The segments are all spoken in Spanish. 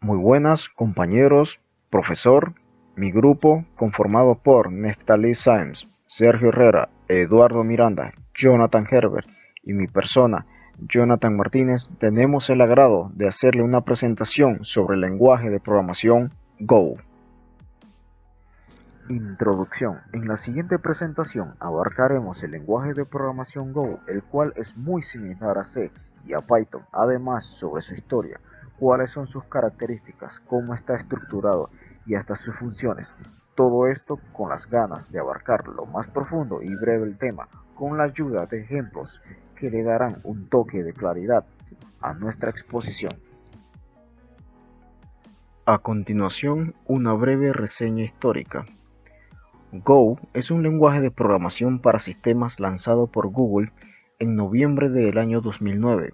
Muy buenas, compañeros, profesor. Mi grupo, conformado por Neftali Sáenz, Sergio Herrera, Eduardo Miranda, Jonathan Herbert y mi persona, Jonathan Martínez, tenemos el agrado de hacerle una presentación sobre el lenguaje de programación Go. Introducción. En la siguiente presentación abarcaremos el lenguaje de programación Go, el cual es muy similar a C y a Python, además sobre su historia, cuáles son sus características, cómo está estructurado y hasta sus funciones. Todo esto con las ganas de abarcar lo más profundo y breve el tema, con la ayuda de ejemplos que le darán un toque de claridad a nuestra exposición. A continuación, una breve reseña histórica. Go es un lenguaje de programación para sistemas lanzado por Google en noviembre del año 2009,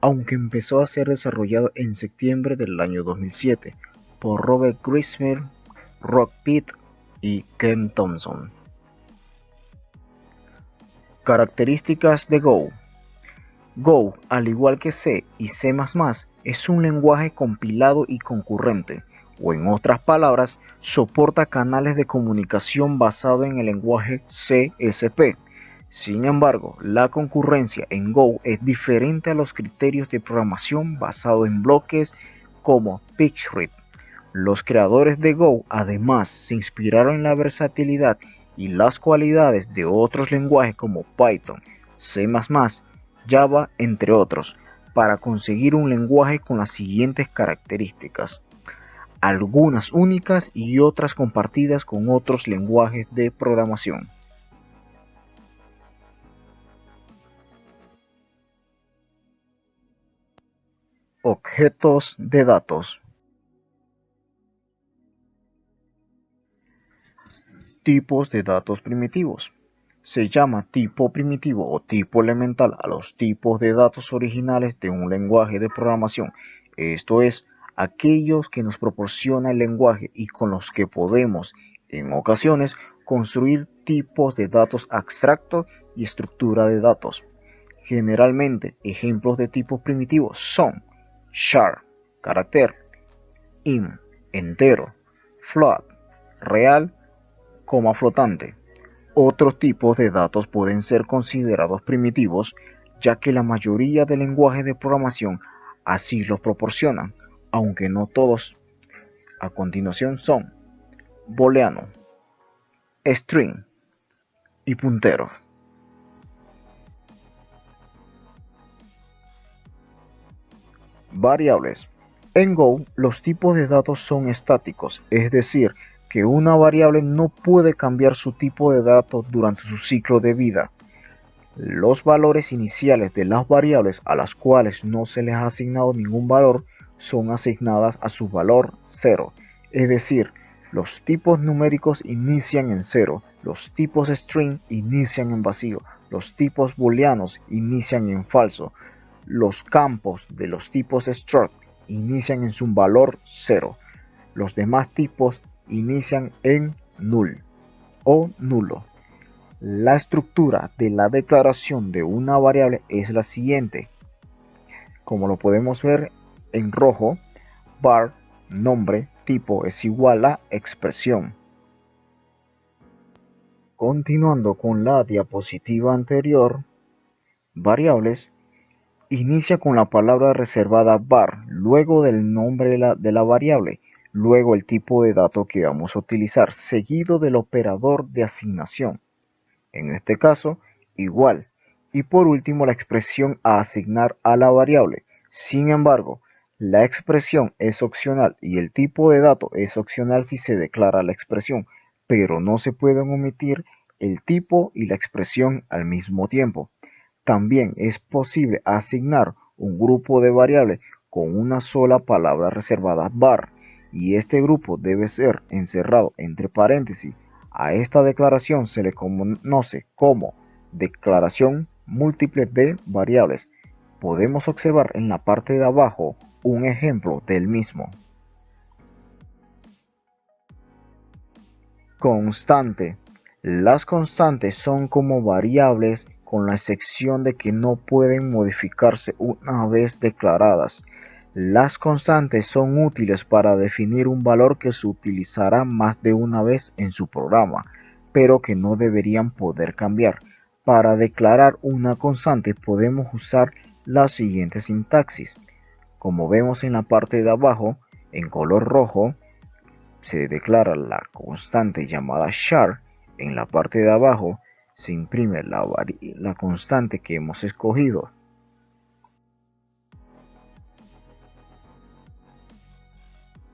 aunque empezó a ser desarrollado en septiembre del año 2007 por Robert Grismer, Rob Pitt y Ken Thompson. Características de Go. Go, al igual que C y C++, es un lenguaje compilado y concurrente, o en otras palabras, soporta canales de comunicación basado en el lenguaje CSP. Sin embargo, la concurrencia en Go es diferente a los criterios de programación basados en bloques como PeerScript. Los creadores de Go además se inspiraron en la versatilidad y las cualidades de otros lenguajes como Python, C++, Java, entre otros, para conseguir un lenguaje con las siguientes características, algunas únicas y otras compartidas con otros lenguajes de programación. Objetos de datos. Tipos de datos primitivos. Se llama tipo primitivo o tipo elemental a los tipos de datos originales de un lenguaje de programación, esto es, aquellos que nos proporciona el lenguaje y con los que podemos, en ocasiones, construir tipos de datos abstractos y estructura de datos. Generalmente, ejemplos de tipos primitivos son char, carácter, int, entero, float, real, coma flotante. Otros tipos de datos pueden ser considerados primitivos, ya que la mayoría de lenguajes de programación así los proporcionan, aunque no todos. A continuación son booleano, string y puntero. Variables. En Go, los tipos de datos son estáticos, es decir, que una variable no puede cambiar su tipo de datos durante su ciclo de vida. Los valores iniciales de las variables a las cuales no se les ha asignado ningún valor son asignadas a su valor 0, es decir, los tipos numéricos inician en 0, los tipos string inician en vacío, los tipos booleanos inician en falso, los campos de los tipos struct inician en su valor 0, los demás tipos inician en null o nulo. La estructura de la declaración de una variable es la siguiente. Como lo podemos ver en rojo, var nombre tipo es igual a expresión. Continuando con la diapositiva anterior, variables inicia con la palabra reservada var, luego del nombre de la variable, luego el tipo de dato que vamos a utilizar, seguido del operador de asignación. En este caso, igual. Y por último, la expresión a asignar a la variable. Sin embargo, la expresión es opcional y el tipo de dato es opcional si se declara la expresión, pero no se pueden omitir el tipo y la expresión al mismo tiempo. También es posible asignar un grupo de variables con una sola palabra reservada var, y este grupo debe ser encerrado entre paréntesis. A esta declaración se le conoce como declaración múltiple de variables. Podemos observar en la parte de abajo un ejemplo del mismo. Constante. Las constantes son como variables con la excepción de que no pueden modificarse una vez declaradas. Las constantes son útiles para definir un valor que se utilizará más de una vez en su programa, pero que no deberían poder cambiar. Para declarar una constante podemos usar la siguiente sintaxis. Como vemos en la parte de abajo, en color rojo, se declara la constante llamada char. En la parte de abajo se imprime la constante que hemos escogido.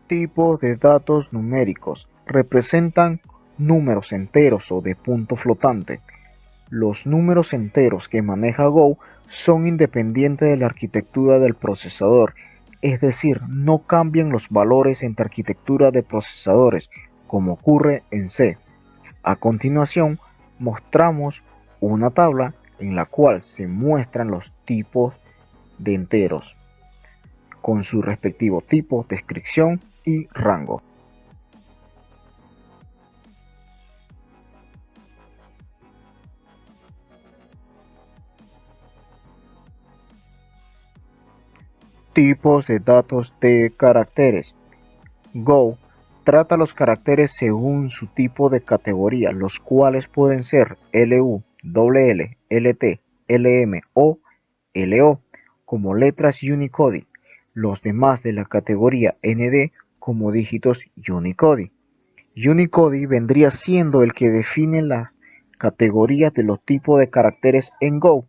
Tipos de datos numéricos representan números enteros o de punto flotante. Los números enteros que maneja Go son independientes de la arquitectura del procesador, es decir, no cambian los valores entre arquitectura de procesadores, como ocurre en C. A continuación, mostramos una tabla en la cual se muestran los tipos de enteros, con su respectivo tipo, descripción y rango. Tipos de datos de caracteres. Go trata los caracteres según su tipo de categoría, los cuales pueden ser LU, LL, LT, LM o LO, como letras Unicode, los demás de la categoría ND como dígitos Unicode. Unicode vendría siendo el que define las categorías de los tipos de caracteres en Go.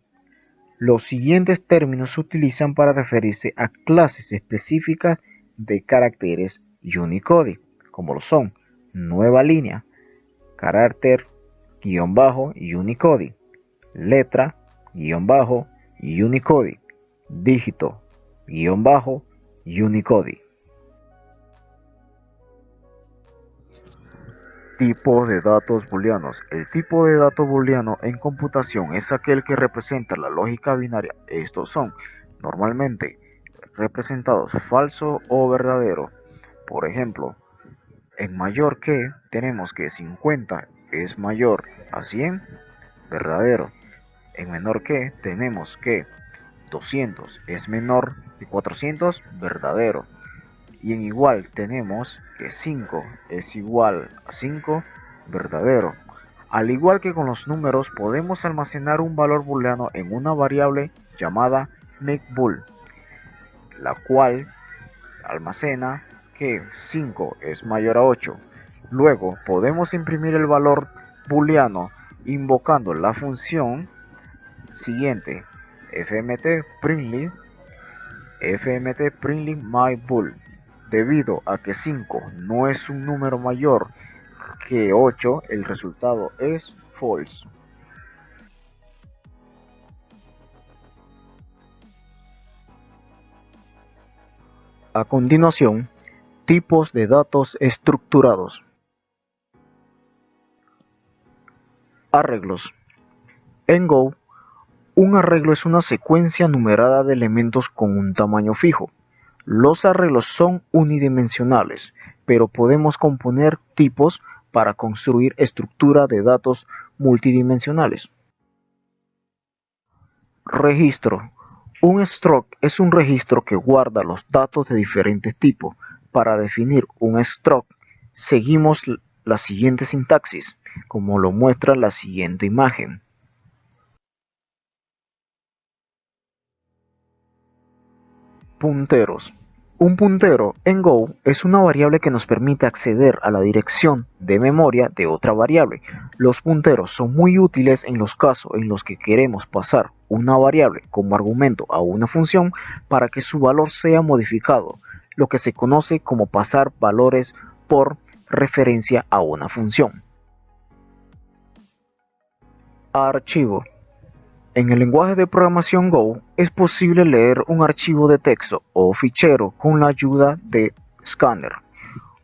Los siguientes términos se utilizan para referirse a clases específicas de caracteres Unicode, como lo son nueva línea, carácter, guión bajo, Unicode, letra, guión bajo, Unicode, dígito, guión bajo, Unicode. Tipos de datos booleanos. El tipo de dato booleano en computación es aquel que representa la lógica binaria. Estos son normalmente representados falso o verdadero. Por ejemplo, en mayor que tenemos que 50 es mayor a 100, verdadero. En menor que tenemos que 200 es menor que 400, verdadero. Y en igual tenemos que 5 es igual a 5, verdadero. Al igual que con los números, podemos almacenar un valor booleano en una variable llamada makeBool, la cual almacena que 5 es mayor a 8. Luego podemos imprimir el valor booleano invocando la función siguiente: fmt myBool. Debido a que 5 no es un número mayor que 8, el resultado es false. A continuación, tipos de datos estructurados. Arreglos. En Go, un arreglo es una secuencia numerada de elementos con un tamaño fijo. Los arreglos son unidimensionales, pero podemos componer tipos para construir estructura de datos multidimensionales. Registro. Un struct es un registro que guarda los datos de diferentes tipos. Para definir un struct, seguimos la siguiente sintaxis, como lo muestra la siguiente imagen. Punteros. Un puntero en Go es una variable que nos permite acceder a la dirección de memoria de otra variable. Los punteros son muy útiles en los casos en los que queremos pasar una variable como argumento a una función para que su valor sea modificado, lo que se conoce como pasar valores por referencia a una función. Archivo. En el lenguaje de programación Go es posible leer un archivo de texto o fichero con la ayuda de Scanner.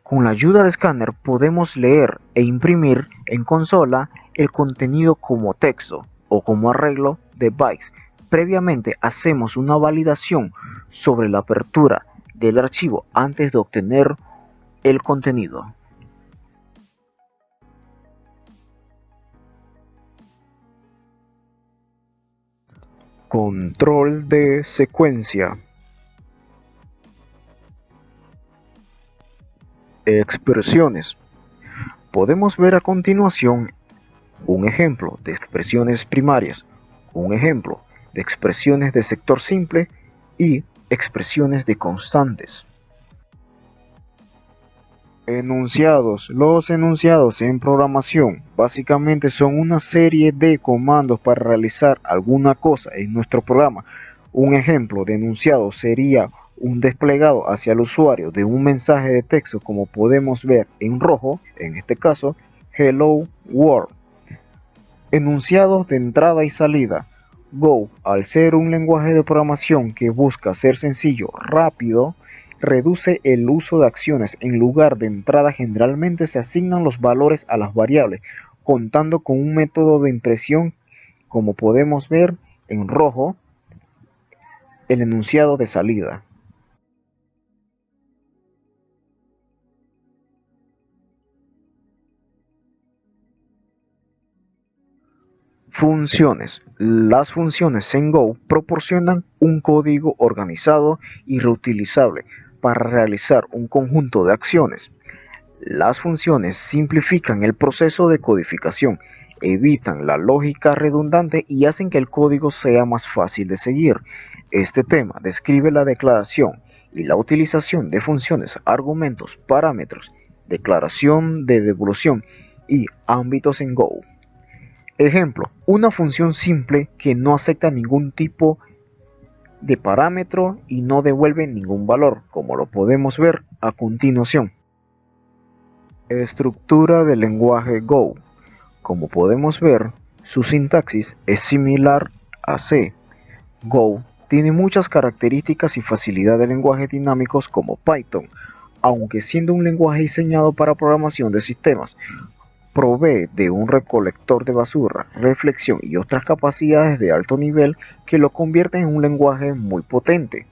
Con la ayuda de Scanner podemos leer e imprimir en consola el contenido como texto o como arreglo de bytes. Previamente hacemos una validación sobre la apertura del archivo antes de obtener el contenido. Control de secuencia. Expresiones. Podemos ver a continuación un ejemplo de expresiones primarias, un ejemplo de expresiones de sector simple y expresiones de constantes. Enunciados. Los enunciados en programación básicamente son una serie de comandos para realizar alguna cosa en nuestro programa. Un ejemplo de enunciado sería un desplegado hacia el usuario de un mensaje de texto, como podemos ver en rojo, en este caso, Hello World. Enunciados de entrada y salida. Go, al ser un lenguaje de programación que busca ser sencillo, rápido, reduce el uso de acciones. En lugar de entrada, generalmente se asignan los valores a las variables, contando con un método de impresión, como podemos ver en rojo, el enunciado de salida. Funciones. Las funciones en Go proporcionan un código organizado y reutilizable para realizar un conjunto de acciones. Las funciones simplifican el proceso de codificación, evitan la lógica redundante y hacen que el código sea más fácil de seguir. Este tema describe la declaración y la utilización de funciones, argumentos, parámetros, declaración de devolución y ámbitos en Go. Ejemplo, una función simple que no acepta ningún tipo de parámetro y no devuelve ningún valor, como lo podemos ver a continuación. Estructura del lenguaje Go. Como podemos ver, su sintaxis es similar a C. Go tiene muchas características y facilidad de lenguajes dinámicos como Python, aunque siendo un lenguaje diseñado para programación de sistemas, provee de un recolector de basura, reflexión y otras capacidades de alto nivel que lo convierten en un lenguaje muy potente.